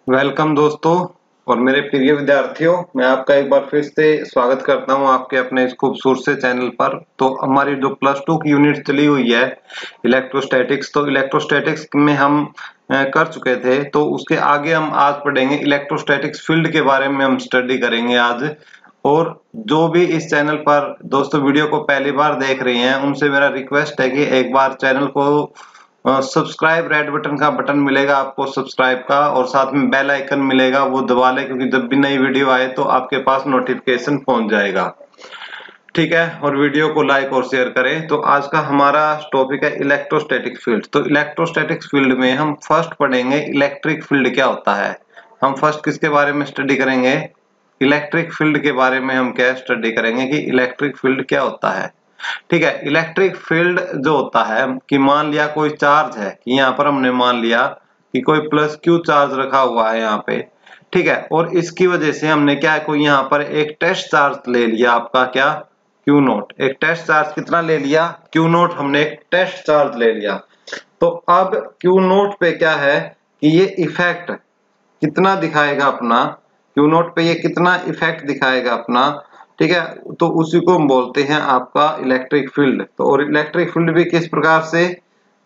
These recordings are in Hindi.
वेलकम दोस्तों और मेरे प्रिय विद्यार्थियों, मैं आपका एक बार फिर से स्वागत करता हूं आपके अपने इस खूबसूरत से चैनल पर। तो हमारी जो प्लस टू की यूनिट चली हुई है इलेक्ट्रोस्टैटिक्स, तो इलेक्ट्रोस्टैटिक्स में हम कर चुके थे। तो उसके आगे हम आज पढ़ेंगे इलेक्ट्रोस्टैटिक्स फील्ड के बारे में हम स्टडी करेंगे आज। और जो भी इस चैनल पर दोस्तों वीडियो को पहली बार देख रहे हैं उनसे मेरा रिक्वेस्ट है कि एक बार चैनल को सब्सक्राइब, रेड बटन का बटन मिलेगा आपको सब्सक्राइब का, और साथ में बेल आइकन मिलेगा वो दबा लें, क्योंकि जब भी नई वीडियो आए तो आपके पास नोटिफिकेशन पहुंच जाएगा। ठीक है, और वीडियो को लाइक और शेयर करें। तो आज का हमारा टॉपिक है इलेक्ट्रोस्टैटिक फील्ड। तो इलेक्ट्रोस्टैटिक फील्ड में हम फर्स्ट पढ़ेंगे इलेक्ट्रिक फील्ड क्या होता है। हम फर्स्ट किसके बारे में स्टडी करेंगे? इलेक्ट्रिक फील्ड के बारे में हम क्या स्टडी करेंगे कि इलेक्ट्रिक फील्ड क्या होता है। ठीक है, इलेक्ट्रिक फील्ड जो होता है कि मान लिया कोई चार्ज है, कि यहाँ पर हमने मान लिया कि कोई प्लस क्यू चार्ज रखा हुआ है यहाँ पे। ठीक है, और इसकी वजह से हमने क्या कोई यहाँ पर एक टेस्ट चार्ज ले लिया, आपका क्या क्यू नोट। एक टेस्ट चार्ज कितना ले लिया? क्यू नोट, हमने एक टेस्ट चार्ज ले लिया। तो अब क्यू नोट पे क्या है कि ये इफेक्ट कितना दिखाएगा अपना, क्यू नोट पे ये कितना इफेक्ट दिखाएगा अपना। ठीक है, तो उसी को हम बोलते हैं आपका इलेक्ट्रिक फील्ड। तो और इलेक्ट्रिक फील्ड भी किस प्रकार से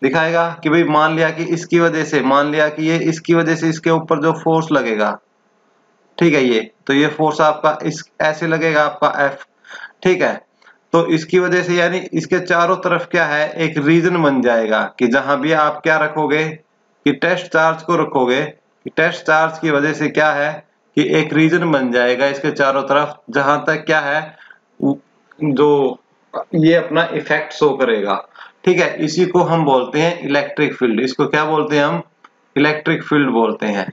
दिखाएगा कि भाई मान लिया कि इसकी वजह से, मान लिया कि ये इसकी वजह से इसके ऊपर जो फोर्स लगेगा, ठीक है, ये तो ये फोर्स आपका इस ऐसे लगेगा आपका एफ। ठीक है, तो इसकी वजह से यानी इसके चारों तरफ क्या है, एक रीजन बन जाएगा कि जहां भी आप क्या रखोगे कि टेस्ट चार्ज को रखोगे, कि टेस्ट चार्ज की वजह से क्या है कि एक रीजन बन जाएगा इसके चारों तरफ, जहां तक क्या है जो ये अपना इफेक्ट शो करेगा। ठीक है, इसी को हम बोलते हैं इलेक्ट्रिक फील्ड। इसको क्या बोलते हैं हम? इलेक्ट्रिक फील्ड बोलते हैं।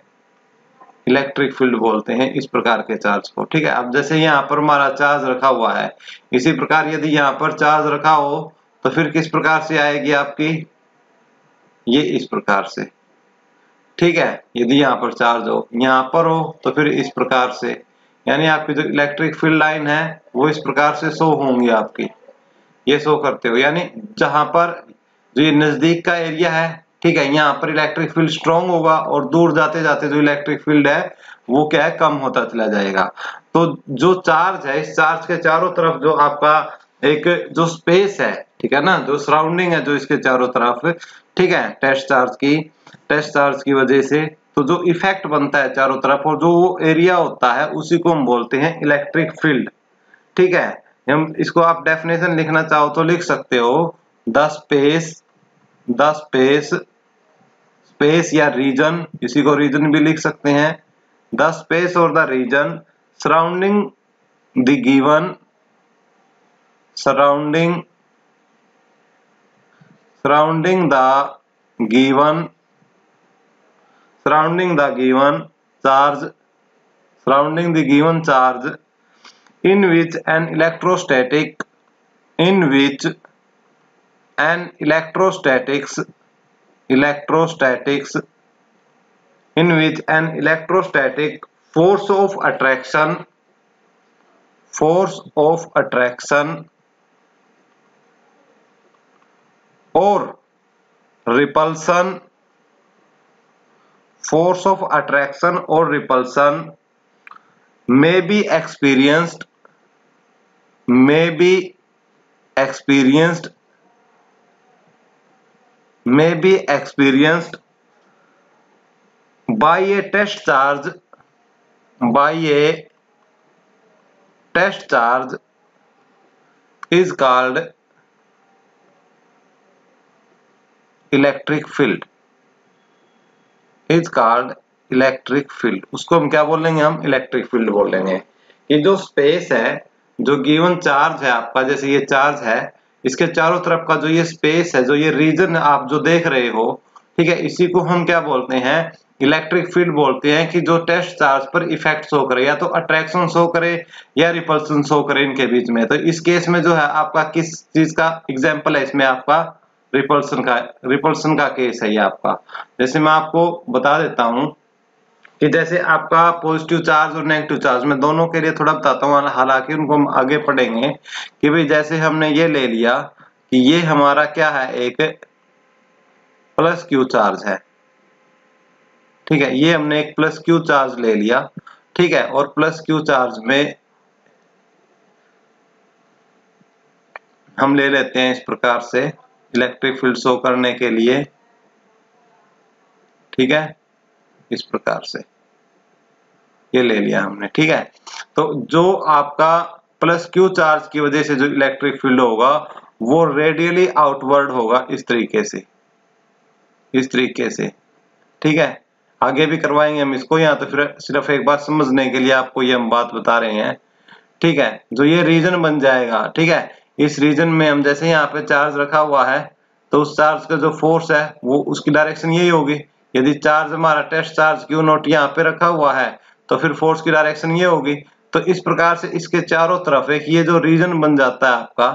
इलेक्ट्रिक फील्ड बोलते हैं इस प्रकार के चार्ज को। ठीक है, अब जैसे यहाँ पर हमारा चार्ज रखा हुआ है, इसी प्रकार यदि यहाँ पर चार्ज रखा हो तो फिर किस प्रकार से आएगी आपकी, ये इस प्रकार से। ठीक है, यदि यहाँ पर चार्ज हो, यहाँ पर हो तो फिर इस प्रकार से, यानी आपकी जो इलेक्ट्रिक फील्ड लाइन है वो इस प्रकार से शो होंगी आपकी, ये शो करते हो। यानी जहां पर जो ये नजदीक का एरिया है, ठीक है, यहाँ पर इलेक्ट्रिक फील्ड स्ट्रांग होगा, और दूर जाते जाते जो इलेक्ट्रिक फील्ड है वो क्या है, कम होता चला जाएगा। तो जो चार्ज है, इस चार्ज के चारों तरफ जो आपका एक जो स्पेस है, ठीक है ना, जो सराउंडिंग है जो इसके चारों तरफ, ठीक है, टेस्ट चार्ज की वजह से तो जो इफेक्ट बनता है चारों तरफ, और जो वो एरिया होता है उसी को हम बोलते हैं इलेक्ट्रिक फील्ड। ठीक है, हम इसको आप डेफिनेशन लिखना चाहो तो लिख सकते हो, द स्पेस या रीजन, इसी को रीजन भी लिख सकते हैं। द स्पेस और the region surrounding the given surrounding surrounding the given surrounding the given charge surrounding the given charge in which an electrostatics in which an electrostatic force of attraction or repulsion may be experienced by a test charge is called electric field. उसको हम क्या बोलेंगे? हम इलेक्ट्रिक फील्ड बोलेंगे। ये जो स्पेस है, जो गिवन चार्ज है आपका, जैसे ये चार्ज है, इसके चारों तरफ का जो ये स्पेस है, जो ये रीजन आप जो देख रहे हो, ठीक है, इसी को हम क्या बोलते हैं? इलेक्ट्रिक फील्ड बोलते हैं। कि जो टेस्ट चार्ज पर इफेक्ट शो करे, या तो अट्रैक्शन शो करे या रिपल्सन शो करे इनके बीच में। तो इस केस में जो है आपका किस चीज का एग्जाम्पल है इसमें? आपका रिपल्सन का केस है ये आपका। जैसे मैं आपको बता देता हूं कि जैसे आपका पॉजिटिव चार्ज और नेगेटिव चार्ज, मैं दोनों के लिए थोड़ा बताता हूँ, हालांकि उनको हम आगे पढ़ेंगे। कि भाई जैसे हमने ये ले लिया कि ये हमारा क्या है, एक प्लस क्यू चार्ज है। ठीक है, ये हमने एक प्लस क्यू चार्ज ले लिया, ठीक है, और प्लस क्यू चार्ज में हम ले लेते हैं इस प्रकार से इलेक्ट्रिक फील्ड शो करने के लिए, ठीक है, इस प्रकार से ये ले लिया हमने, ठीक है। तो जो आपका प्लस क्यू चार्ज की वजह से जो इलेक्ट्रिक फील्ड होगा वो रेडियली आउटवर्ड होगा, इस तरीके से, इस तरीके से, ठीक है। आगे भी करवाएंगे हम इसको, यहाँ तो फिर सिर्फ एक बात समझने के लिए आपको ये हम बात बता रहे हैं, ठीक है। जो ये रीजन बन जाएगा, ठीक है, इस रीजन में हम जैसे यहाँ पे चार्ज रखा हुआ है तो उस चार्ज का जो फोर्स है वो उसकी डायरेक्शन यही होगी। यदि चार्ज हमारा टेस्ट चार्ज क्यू नॉट यहाँ पे रखा हुआ है तो फिर फोर्स की डायरेक्शन ये होगी। तो इस प्रकार से इसके चारों तरफ एक ये जो रीजन बन जाता है आपका,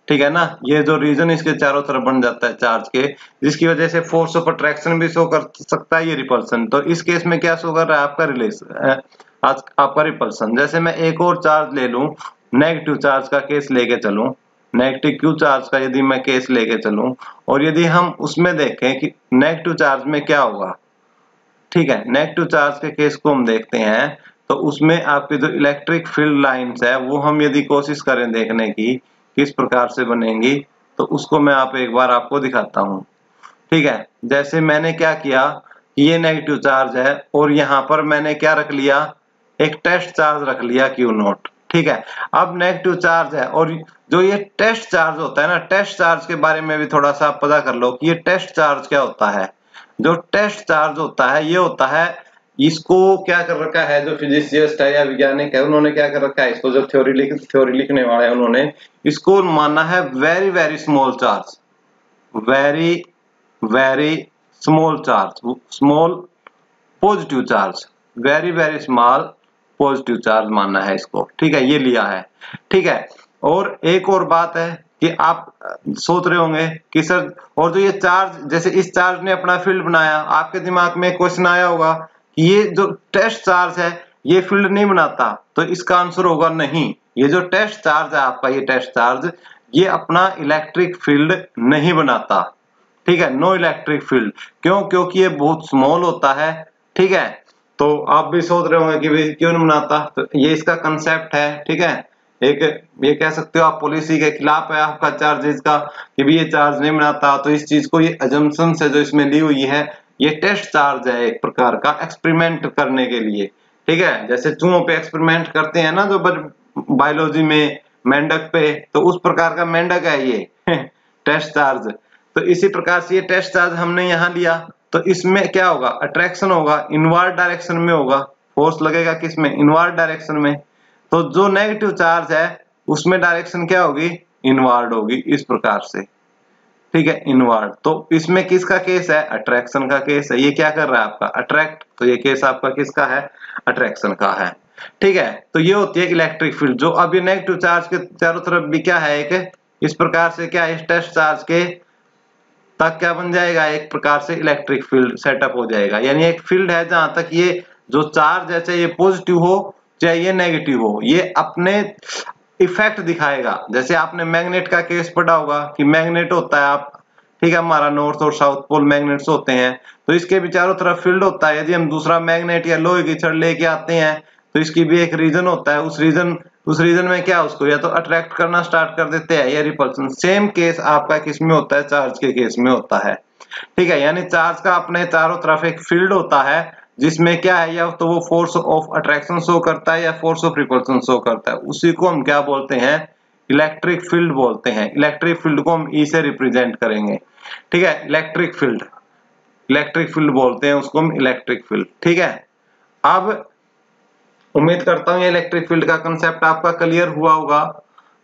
ठीक है ना, ये जो रीजन इसके चारों तरफ बन जाता है चार्ज के, जिसकी वजह से फोर्स ऑफ अट्रैक्शन भी शो कर सकता है, ये रिपल्सन। तो इस केस में क्या शो कर रहा है आपका रिलेशन, आज आपका रिपल्सन। जैसे मैं एक और चार्ज ले लूं, नेगेटिव चार्ज का केस लेके चलूं, नेगेटिव क्यू चार्ज का यदि मैं केस लेके चलूं, और यदि हम उसमें देखें कि नेगेटिव चार्ज में क्या होगा, ठीक है, नेगेटिव चार्ज के केस को हम देखते हैं तो उसमें आपके जो इलेक्ट्रिक फील्ड लाइंस है वो हम यदि कोशिश करें देखने की किस प्रकार से बनेंगी, तो उसको मैं एक बार आपको दिखाता हूं, ठीक है। जैसे मैंने क्या किया, ये नेगेटिव चार्ज है और यहाँ पर मैंने क्या रख लिया, एक टेस्ट चार्ज रख लिया क्यू नॉट, ठीक है। अब नेगेटिव चार्ज है और जो ये टेस्ट चार्ज होता है ना, टेस्ट चार्ज के बारे में भी थोड़ा सा पता कर लो कि ये टेस्ट चार्ज क्या होता है। जो टेस्ट चार्ज होता है ये होता है, इसको क्या कर रखा है जो फिजिसिस्ट है या वैज्ञानिक है उन्होंने क्या कर रखा है, इसको जो थ्योरी लिखने वाले हैं उन्होंने इसको माना है very very small charge, very very small charge, small positive charge, very very small positive charge मानना है इसको, ठीक है, ये लिया है, ठीक है। और एक और बात है कि आप सोच रहे होंगे कि सर, और जो ये चार्ज, जैसे इस चार्ज ने अपना फील्ड बनाया, आपके दिमाग में क्वेश्चन आया होगा कि ये जो टेस्ट चार्ज है ये फील्ड नहीं बनाता, तो इसका आंसर होगा नहीं। ये जो टेस्ट चार्ज है आपका, ये टेस्ट चार्ज ये अपना इलेक्ट्रिक फील्ड नहीं बनाता, ठीक है, नो इलेक्ट्रिक फील्ड। क्यों? क्योंकि ये बहुत स्मॉल होता है, ठीक है। तो आप भी सोच रहे होंगे कि भाई क्यों नहीं बनाता, तो ये इसका कंसेप्ट है, ठीक है। एक ये कह सकते हो आप पॉलिसी के खिलाफ है आपका चार्जेस का कि भी ये चार्ज नहीं बनाता, तो इस चीज को, ये अजम्पशन से जो इसमें ली हुई है, ये टेस्ट चार्ज है एक प्रकार का एक्सपेरिमेंट करने के लिए, ठीक है। जैसे चूहों पे एक्सपेरिमेंट करते हैं ना जो बायोलॉजी में, मेंढक पे, तो उस प्रकार का मेंढक है ये टेस्ट चार्ज। तो इसी प्रकार से ये टेस्ट चार्ज हमने यहाँ लिया, तो इसमें क्या होगा, अट्रैक्शन होगा, इनवर्ड डायरेक्शन में होगा, फोर्स लगेगा किसमें, इनवर्ड डायरेक्शन में। तो जो नेगेटिव चार्ज है उसमें डायरेक्शन क्या होगी, इनवर्ड होगी, इस प्रकार से, ठीक है, इनवर्ड। तो इसमें किसका केस है, अट्रैक्शन का केस है। ये क्या कर रहा है आपका, अट्रैक्ट, तो ये केस आपका किसका है, अट्रैक्शन का है, ठीक है। तो ये होती है इलेक्ट्रिक फील्ड। जो अब ये नेगेटिव चार्ज के चारों तरफ भी क्या है, एक इस प्रकार से क्या, इस टेस्ट चार्ज के तक क्या बन जाएगा, एक प्रकार से इलेक्ट्रिक फील्ड सेटअप हो जाएगा। यानी एक फील्ड है जहां तक ये जो चार्ज है, चाहे ये पॉजिटिव हो चाहे ये नेगेटिव हो, ये अपने इफेक्ट दिखाएगा। जैसे आपने मैग्नेट का केस पढ़ा होगा कि मैग्नेट होता है, आप, ठीक है, हमारा नॉर्थ और साउथ पोल मैग्नेट्स होते हैं, तो इसके भी चारों तरफ फील्ड होता है। यदि हम दूसरा मैग्नेट या लोहे की छड़ लेके आते हैं तो इसकी भी एक रीजन होता है, उस रीजन में क्या, उसको या तो अट्रैक्ट करना स्टार्ट कर देते हैं या रिपल्सन। सेम केस आपका किस में होता है, चार्ज के केस में होता है, ठीक है। यानी चार्ज का अपने चारों तरफ एक फील्ड होता है जिसमें क्या है, या तो वो फोर्स ऑफ अट्रैक्शन शो करता है या फोर्स ऑफ रिपल्सन शो करता है। उसी को हम क्या बोलते हैं, इलेक्ट्रिक फील्ड बोलते हैं। इलेक्ट्रिक फील्ड को हम ई से रिप्रेजेंट करेंगे, ठीक है, इलेक्ट्रिक फील्ड बोलते हैं उसको हम, इलेक्ट्रिक फील्ड, ठीक है। अब उम्मीद करता हूं ये इलेक्ट्रिक फील्ड का कंसेप्ट आपका क्लियर हुआ होगा,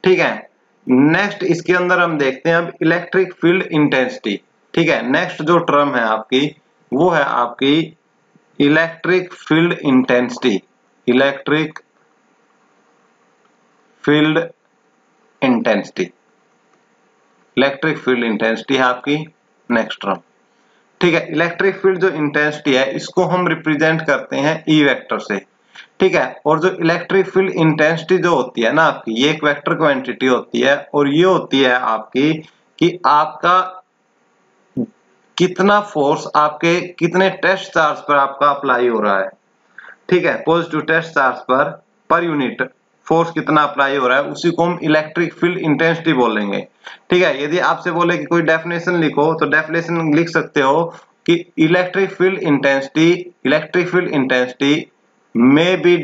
ठीक है। नेक्स्ट इसके अंदर हम देखते हैं अब इलेक्ट्रिक फील्ड इंटेंसिटी, ठीक है। नेक्स्ट जो टर्म है आपकी वो है आपकी electric field intensity, electric field intensity, electric field intensity है आपकी नेक्स्ट टर्म, ठीक है। इलेक्ट्रिक फील्ड जो इंटेंसिटी है इसको हम रिप्रेजेंट करते हैं ई वेक्टर से, ठीक है। और जो इलेक्ट्रिक फील्ड इंटेंसिटी जो होती है ना आपकी, ये एक वेक्टर क्वांटिटी होती है और ये होती है आपकी कि आपका कितना फोर्स आपके कितने टेस्ट चार्ज पर आपका अप्लाई हो रहा है, ठीक है, पॉजिटिव टेस्ट चार्ज पर यूनिट फोर्स कितना अप्लाई हो रहा है, उसी को हम इलेक्ट्रिक फील्ड इंटेंसिटी बोलेंगे। ठीक है, यदि आपसे बोले कि कोई डेफिनेशन लिखो तो डेफिनेशन लिख सकते हो कि electric field intensity may be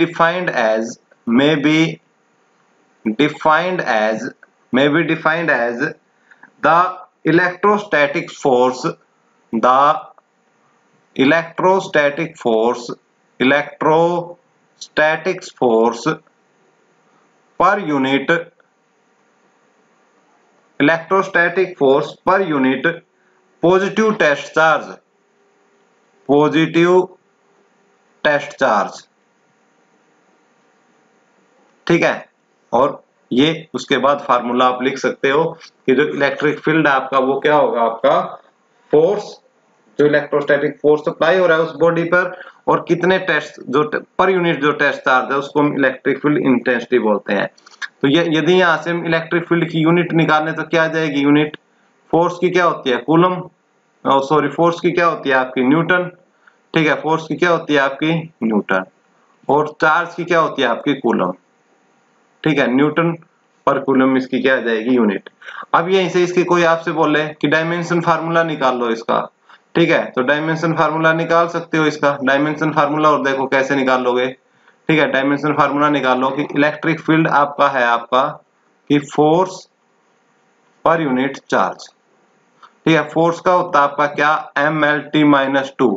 defined as the electrostatic force per unit positive test charge, ठीक है। और ये उसके बाद फार्मूला आप लिख सकते हो कि जो इलेक्ट्रिक फील्ड है आपका वो क्या होगा, आपका फोर्स, जो इलेक्ट्रोस्टैटिक फोर्स अप्लाई हो रहा है उस बॉडी पर, और कितने टेस्ट जो पर यूनिट जो टेस्ट चार्ज है उसको हम इलेक्ट्रिक फील्ड इंटेंसिटी बोलते हैं। तो ये यदि यहाँ से हम इलेक्ट्रिक फील्ड की यूनिट निकालने तो क्या आ जाएगी, यूनिट फोर्स की क्या होती है, कूलम, सॉरी फोर्स की क्या होती है आपकी, न्यूटन, ठीक है, फोर्स की क्या होती है आपकी न्यूटन, और चार्ज की क्या होती है आपकी कूलम, ठीक है, न्यूटन पर कूलम इसकी क्या आ जाएगी यूनिट। अब यहीं से इसकी कोई आपसे बोले कि डायमेंशन फार्मूला निकाल लो इसका, ठीक है, तो डायमेंशन फार्मूला निकाल सकते हो इसका, डायमेंशन फार्मूला, और देखो कैसे निकाल लोगे, ठीक है, डायमेंशन फार्मूला निकाल लो कि इलेक्ट्रिक फील्ड आपका है आपका कि फोर्स पर यूनिट चार्ज, ठीक है, फोर्स का होता है आपका क्या, mlt-2,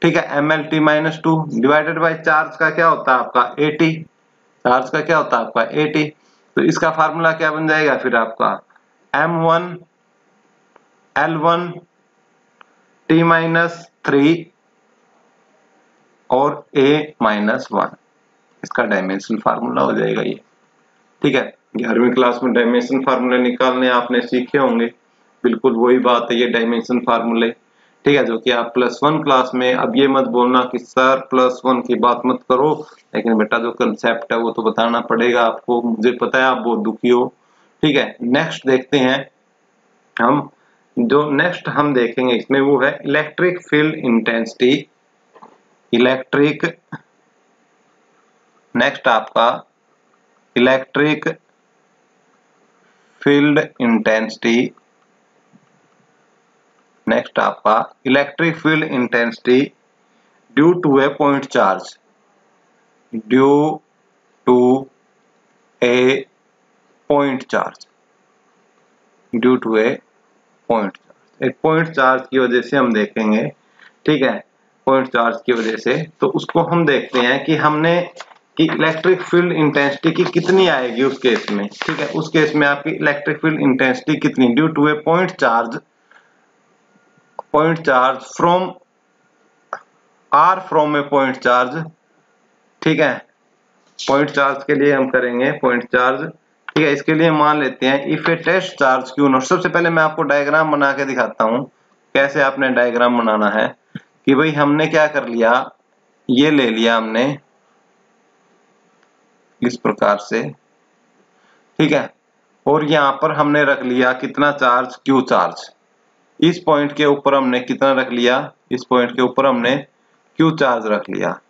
ठीक है, mlt-2 डिवाइडेड बाय चार्ज का क्या होता है आपका 80, चार्ज का क्या होता है आपका 80, तो इसका फार्मूला क्या बन जाएगा फिर आपका m1 L1 T-3 और A-1, इसका डायमेंशन फार्मूला हो जाएगा ये, ठीक है। 11वीं क्लास में डायमेंशन फार्मूले निकालने आपने सीखे होंगे, बिल्कुल वही बात है ये डायमेंशन फार्मूले, ठीक है, जो कि आप +1 क्लास में, अब ये मत बोलना कि सर +1 की बात मत करो, लेकिन बेटा जो कंसेप्ट है वो तो बताना पड़ेगा आपको, मुझे पता है आप बहुत दुखी हो, ठीक है। नेक्स्ट देखते हैं हम, जो नेक्स्ट हम देखेंगे इसमें वो है इलेक्ट्रिक फील्ड इंटेंसिटी, नेक्स्ट आपका इलेक्ट्रिक फील्ड इंटेंसिटी, नेक्स्ट आपका electric field intensity due to a point charge, due to a point charge, due to a point charge, एक पॉइंट चार्ज की वजह से हम देखेंगे, ठीक है, पॉइंट चार्ज की वजह से, तो उसको हम देखते हैं कि हमने कि इलेक्ट्रिक फील्ड इंटेंसिटी की कितनी आएगी उस केस में, ठीक है, उस केस में आपकी इलेक्ट्रिक फील्ड इंटेंसिटी कितनी, due to a point charge from r from a point charge, ठीक है, पॉइंट चार्ज के लिए हम करेंगे पॉइंट चार्ज, ठीक है, इसके लिए मान लेते हैं if a test charge q naught, सबसे पहले मैं आपको डायग्राम बना के दिखाता हूं कैसे आपने डायग्राम बनाना है, कि भाई हमने क्या कर लिया, ये ले लिया हमने इस प्रकार से, ठीक है, और यहां पर हमने रख लिया कितना चार्ज, क्यू चार्ज, इस पॉइंट के ऊपर हमने कितना रख लिया, इस पॉइंट के ऊपर हमने क्यू चार्ज रख लिया,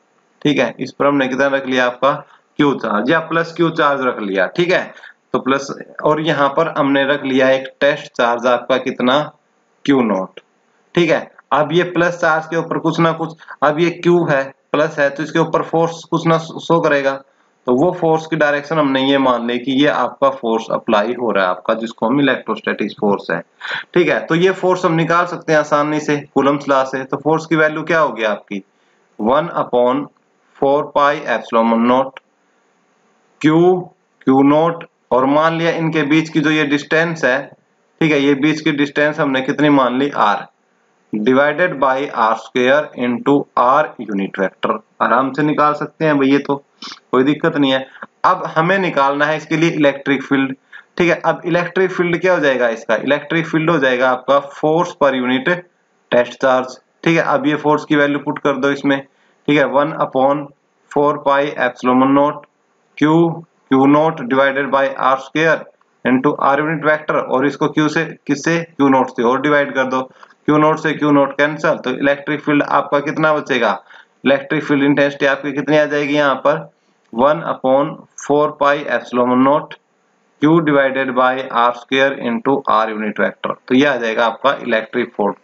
ठीक है, इस पर हमने कितना रख लिया आपका क्यू चार्ज, या प्लस क्यू चार्ज रख लिया, ठीक है, तो प्लस, और यहां पर हमने रख लिया एक टेस्ट चार्ज आपका कितना क्यू नॉट, ठीक है। अब ये प्लस चार्ज के ऊपर कुछ ना कुछ, अब ये क्यू है प्लस है तो इसके ऊपर फोर्स कुछ ना शो करेगा, तो वो फोर्स की डायरेक्शन हमने ये मान ली कि ये आपका फोर्स अप्लाई हो रहा है आपका, जिसको हम इलेक्ट्रोस्टैटिक फोर्स है, ठीक है, तो ये फोर्स हम निकाल सकते हैं आसानी से कूलम्स लॉ से, तो फोर्स की वैल्यू क्या होगी आपकी 1/4 pi epsilon naught q not, और मान लिया इनके बीच की जो ये डिस्टेंस है, ठीक है, ये बीच की डिस्टेंस हमने कितनी मान ली r, divided by r square into r unit vector, आराम से निकाल सकते हैं भाई, ये तो कोई दिक्कत नहीं है। अब हमें निकालना है इसके लिए इलेक्ट्रिक फील्ड, ठीक है, अब इलेक्ट्रिक फील्ड क्या हो जाएगा इसका, इलेक्ट्रिक फील्ड हो जाएगा आपका force per unit test charge, ठीक है, अब ये फोर्स की वैल्यू पुट कर दो इसमें, ठीक है, 1/4 pi epsilon naught q naught divided by r square into r unit vector, और इसको क्यू से किससे क्यू नॉट से और डिवाइड कर दो, क्यू नोट से क्यू नोट कैंसिल, तो इलेक्ट्रिक फील्ड आपका कितना बचेगा, इलेक्ट्रिक फील्ड इंटेंसिटी आपकी कितनी आ जाएगी यहाँ पर 1/4 pi epsilon not Q divided by R square into R unit vector. तो ये आ जाएगा आपका इलेक्ट्रिक फोर्स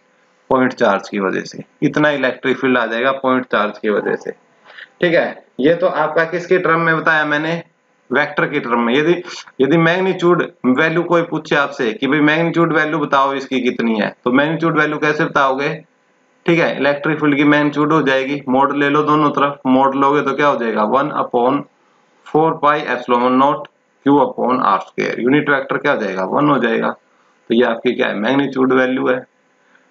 पॉइंट चार्ज की वजह से, इतना इलेक्ट्रिक फील्ड आ जाएगा पॉइंट चार्ज की वजह से। ठीक है, ये तो आपका किसके टर्म में बताया मैंने, वेक्टर के टर्म में। यदि मैग्नीट्यूड वैल्यू कोई पूछे आपसे कि भाई मैग्नीट्यूड वैल्यू बताओ इसकी कितनी है, तो मैग्नीट्यूड वैल्यू कैसे बताओगे, ठीक है, इलेक्ट्रिक फील्ड की मैग्नीट्यूड हो जाएगी, मोड ले लो दोनों तरफ, मोड लोगे तो क्या हो जाएगा 1/4 pi epsilon not Q upon R square, unit vector क्या हो जाएगा 1 हो जाएगा। तो ये आपकी क्या है, मैग्नीट्यूड वैल्यू है।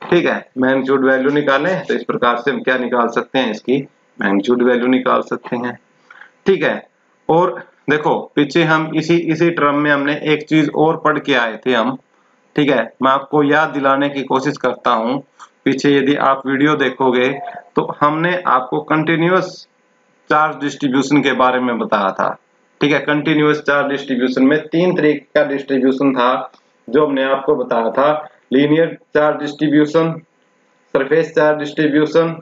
ठीक है, मैग्नीट्यूड वैल्यू निकालें तो इस प्रकार से हम क्या निकाल सकते हैं, इसकी मैग्नीट्यूड वैल्यू निकाल सकते हैं। ठीक है, और देखो पीछे हम इसी टर्म में हमने एक चीज और पढ़ के आए थे हम। ठीक है, मैं आपको याद दिलाने की कोशिश करता हूं, पीछे यदि आप वीडियो देखोगे तो हमने आपको कंटिन्यूअस चार्ज डिस्ट्रीब्यूशन के बारे में बताया था। ठीक है, कंटिन्यूअस चार्ज डिस्ट्रीब्यूशन में 3 तरीके का डिस्ट्रीब्यूशन था जो हमने आपको बताया था, linear charge distribution, surface charge distribution,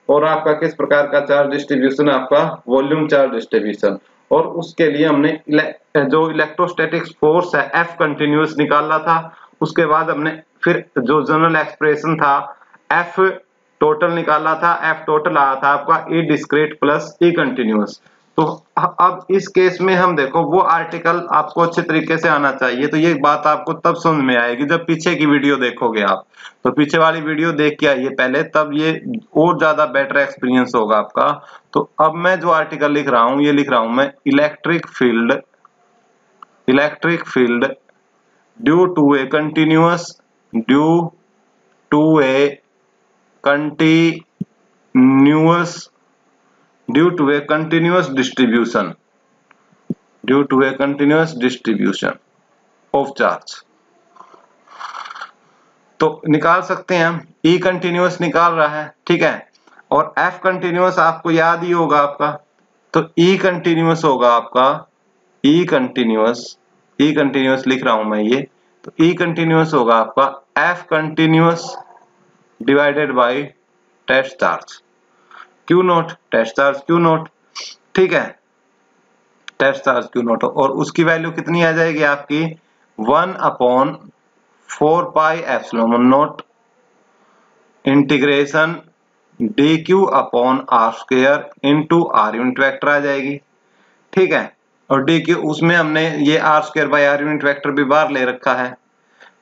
और आपका किस प्रकार का चार्ज डिस्ट्रीब्यूशन, आपका वॉल्यूम चार्ज डिस्ट्रीब्यूशन। और उसके लिए हमने जो इलेक्ट्रोस्टैटिक फोर्स है F कंटिन्यूअस निकाला था, उसके बाद हमने फिर जो जनरल एक्सप्रेशन था F टोटल निकाला था, F टोटल आया था आपका E discrete plus E continuous. तो अब इस केस में हम देखो वो आर्टिकल आपको अच्छे तरीके से आना चाहिए, तो ये बात आपको तब समझ में आएगी जब पीछे की वीडियो देखोगे आप। तो पीछे वाली वीडियो देख के आइए पहले, तब ये और ज्यादा बेटर एक्सपीरियंस होगा आपका। तो अब मैं जो आर्टिकल लिख रहा हूं, ये लिख रहा हूं मैं electric field due to a continuous distribution of charge। तो निकाल सकते हैं हम, E कंटिन्यूअस निकाल रहा है, ठीक है, और F कंटिन्यूअस आपको याद ही होगा आपका, तो E कंटिन्यूअस होगा आपका, E कंटिन्यूअस लिख रहा हूं मैं ये, तो E कंटिन्यूअस होगा आपका F continuous divided by test charge Q naught, test charge Q naught. ठीक है, टेस्ट चार्ज Q नोट, और उसकी वैल्यू कितनी आ जाएगी आपकी 1/4 pi epsilon not integration dq upon R square into R unit vector आ जाएगी। ठीक है, और dq उसमें हमने ये R square by R unit vector भी बाहर ले रखा है।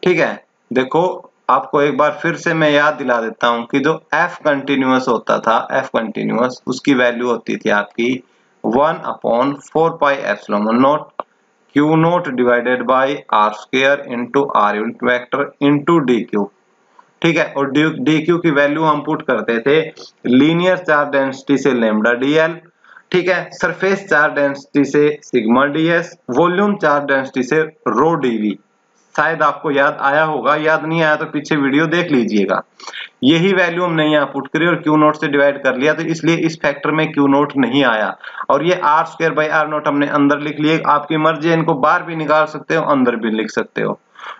ठीक है, देखो आपको एक बार फिर से मैं याद दिला देता हूं कि जो F कंटिन्यूअस होता था, F कंटिन्यूअस, उसकी वैल्यू होती थी आपकी 1/4 pi epsilon not Q note divided by R square into R unit vector into dq। ठीक है, और dq की वैल्यू हम पुट करते थे लीनियर चार्ज डेंसिटी से लैम्डा dl, ठीक है, सरफेस चार्ज डेंसिटी से sigma ds, volume charge density से रो dv। शायद आपको याद आया होगा, याद नहीं आया तो पीछे वीडियो देख लीजिएगा। यही वैल्यू हमने यहाँ पुट करी और Q नोट से डिवाइड कर लिया, तो इसलिए इस फैक्टर में Q नोट नहीं आया, और ये R square by R note हमने अंदर लिख लिए। आपकी मर्जी है, इनको बाहर भी निकाल सकते हो, अंदर भी लिख सकते हो।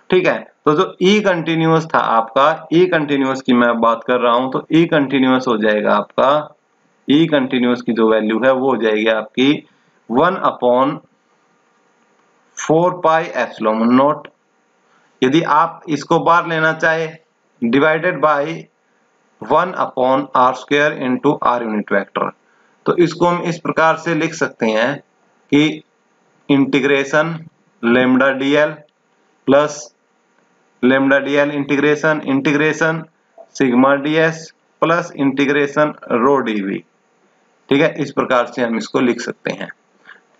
ठीक है, तो जो E कंटिन्यूअस था आपका, E कंटिन्यूअस की मैं बात कर रहा हूं, तो E कंटिन्यूअस हो जाएगा आपका, E कंटिन्यूअस की जो वैल्यू है वो हो जाएगी आपकी 1/4 पाई एप्सिलॉन नॉट, यदि आप इसको बाहर लेना चाहे, divided by 1/R square into R unit vector. तो इसको हम इस प्रकार से लिख सकते हैं कि integration lambda dl plus lambda dl integration sigma ds plus integration rho dv। ठीक है, इस प्रकार से हम इसको लिख सकते हैं।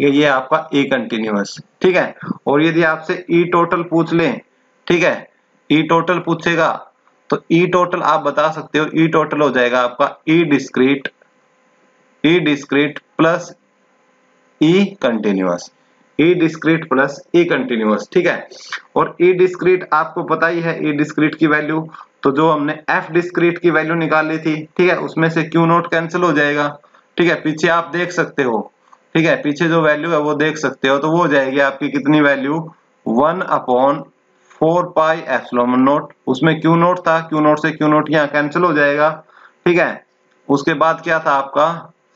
ये आपका E कंटिन्यूअस। ठीक है, और यदि आपसे E टोटल पूछ लें, ठीक है, E टोटल पूछेगा तो E टोटल आप बता सकते हो, E टोटल हो जाएगा आपका E discrete plus E continuous, E discrete plus E continuous. ठीक है, और E डिस्क्रीट आपको पता ही है, E डिस्क्रीट की वैल्यू, तो जो हमने F डिस्क्रीट की वैल्यू निकाली थी, ठीक है, उसमें से Q नोट कैंसिल हो जाएगा। ठीक है, पीछे आप देख सकते हो, ठीक है, पीछे जो वैल्यू है वो देख सकते हो, तो वो हो जाएगी आपकी कितनी वैल्यू 1/4 4 पाई एप्सिलॉन नॉट, उसमें क्यू नॉट था, क्यू नॉट से क्यू नॉट यहाँ कैंसिल हो जाएगा, ठीक है। उसके बाद क्या था आपका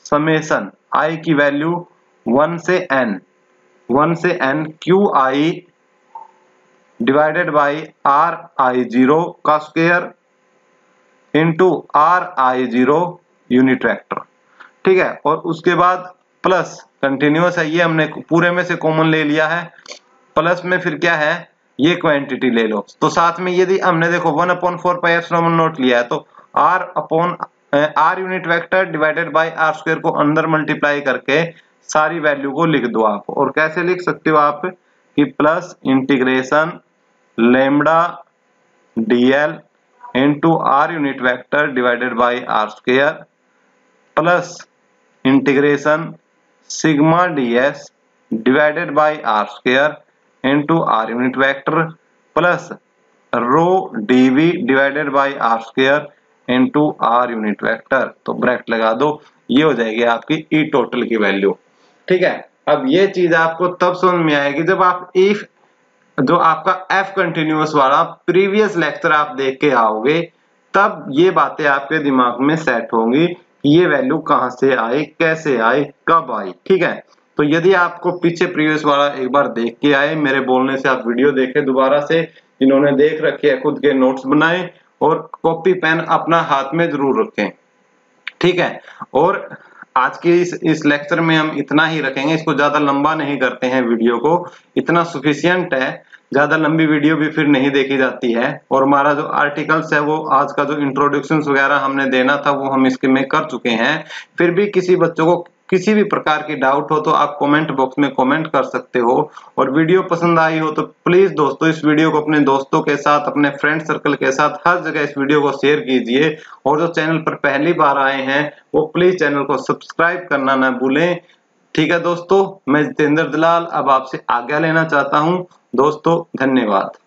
समेशन आई की वैल्यू 1 से n Q I divided by R I zero का square into R I zero unit vector, ठीक है। और उसके बाद प्लस कंटिन्यूअस है, ये हमने पूरे में से कॉमन ले लिया है, प्लस में फिर क्या है ये क्वांटिटी ले लो। तो साथ में यदि हमने देखो 1/4 पाई एप्सिलॉन नॉट लिया है तो r unit vector divided by r square को अंदर मल्टीप्लाई करके सारी वैल्यू को लिख दो आप। और कैसे लिख सकते हो आप कि plus integration lambda dl into r unit vector divided by r square plus integration sigma ds divided by r square into r unit vector plus rho dv divided by r square into r unit vector. तो ब्रैकेट लगा दो, ये हो जाएगी आपकी ई टोटल की वैल्यू, ठीक है। अब ये चीज आपको तब समझ में आएगी जब आप इफ जो आपका एफ कंटिन्यूअस वाला प्रीवियस लेक्चर आप देख के आओगे, तब ये बातें आपके दिमाग में सेट होंगी कि ये वैल्यू कहां से आई, कैसे आई, कब आई, ठीक है। तो यदि आपको पीछे प्रीवियस वाला एक बार देख के आए, मेरे बोलने से आप वीडियो देखें दोबारा से, जिन्होंने देख रखे है खुद के नोट्स बनाए और कॉपी पेन अपना हाथ में जरूर रखें, ठीक है। और आज के इस लेक्चर में हम इतना ही रखेंगे, इसको ज्यादा लंबा नहीं करते हैं, वीडियो को इतना सफिशिएंट है, ज्यादा लंबी वीडियो भी फिर नहीं देखी जाती है। और हमारा जो आर्टिकल्स है वो आज का जो इंट्रोडक्शन वगैरह हमने देना था वो हम इसके में कर चुके हैं। फिर भी किसी बच्चों को किसी भी प्रकार की डाउट हो तो आप कमेंट बॉक्स में कमेंट कर सकते हो। और वीडियो पसंद आई हो तो प्लीज दोस्तों इस वीडियो को अपने दोस्तों के साथ, अपने फ्रेंड सर्कल के साथ हर जगह इस वीडियो को शेयर कीजिए। और जो चैनल पर पहली बार आए हैं वो प्लीज चैनल को सब्सक्राइब करना ना भूलें, ठीक है दोस्तों। मैं जितेंद्र दलाल अब आपसे आज्ञा लेना चाहता हूं दोस्तों, धन्यवाद।